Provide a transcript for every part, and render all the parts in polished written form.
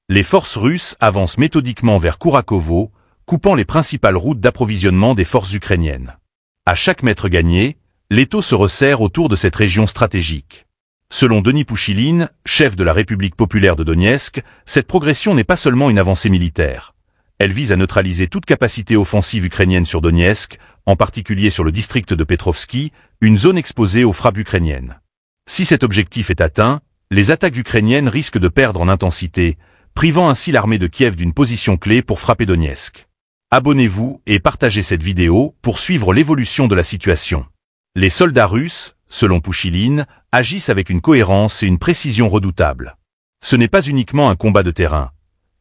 Les forces russes avancent méthodiquement vers Kourakovo, coupant les principales routes d'approvisionnement des forces ukrainiennes. À chaque mètre gagné, l'étau se resserre autour de cette région stratégique. Selon Denis Pouchiline, chef de la République populaire de Donetsk, cette progression n'est pas seulement une avancée militaire. Elle vise à neutraliser toute capacité offensive ukrainienne sur Donetsk, en particulier sur le district de Petrovski, une zone exposée aux frappes ukrainiennes. Si cet objectif est atteint, les attaques ukrainiennes risquent de perdre en intensité, privant ainsi l'armée de Kiev d'une position clé pour frapper Donetsk. Abonnez-vous et partagez cette vidéo pour suivre l'évolution de la situation. Les soldats russes, selon Pouchiline, agissent avec une cohérence et une précision redoutables. Ce n'est pas uniquement un combat de terrain.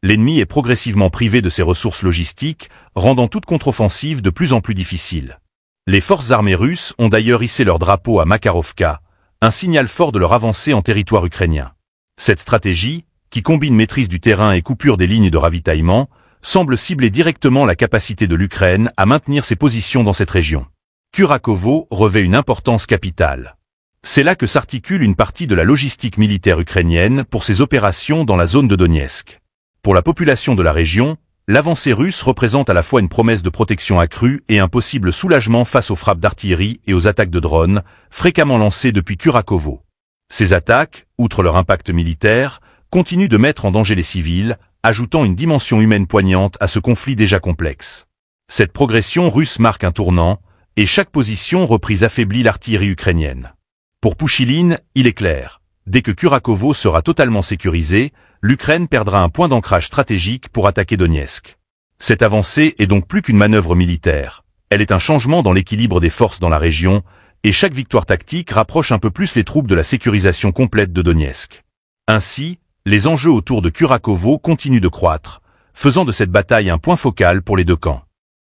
L'ennemi est progressivement privé de ses ressources logistiques, rendant toute contre-offensive de plus en plus difficile. Les forces armées russes ont d'ailleurs hissé leur drapeau à Makharovka, un signal fort de leur avancée en territoire ukrainien. Cette stratégie, qui combine maîtrise du terrain et coupure des lignes de ravitaillement, semble cibler directement la capacité de l'Ukraine à maintenir ses positions dans cette région. Kourakovo revêt une importance capitale. C'est là que s'articule une partie de la logistique militaire ukrainienne pour ses opérations dans la zone de Donetsk. Pour la population de la région, l'avancée russe représente à la fois une promesse de protection accrue et un possible soulagement face aux frappes d'artillerie et aux attaques de drones, fréquemment lancées depuis Kourakovo. Ces attaques, outre leur impact militaire, continuent de mettre en danger les civils, ajoutant une dimension humaine poignante à ce conflit déjà complexe. Cette progression russe marque un tournant, et chaque position reprise affaiblit l'artillerie ukrainienne. Pour Pouchiline, il est clair, dès que Kourakovo sera totalement sécurisé, l'Ukraine perdra un point d'ancrage stratégique pour attaquer Donetsk. Cette avancée est donc plus qu'une manœuvre militaire, elle est un changement dans l'équilibre des forces dans la région, et chaque victoire tactique rapproche un peu plus les troupes de la sécurisation complète de Donetsk. Ainsi, les enjeux autour de Kourakovo continuent de croître, faisant de cette bataille un point focal pour les deux camps.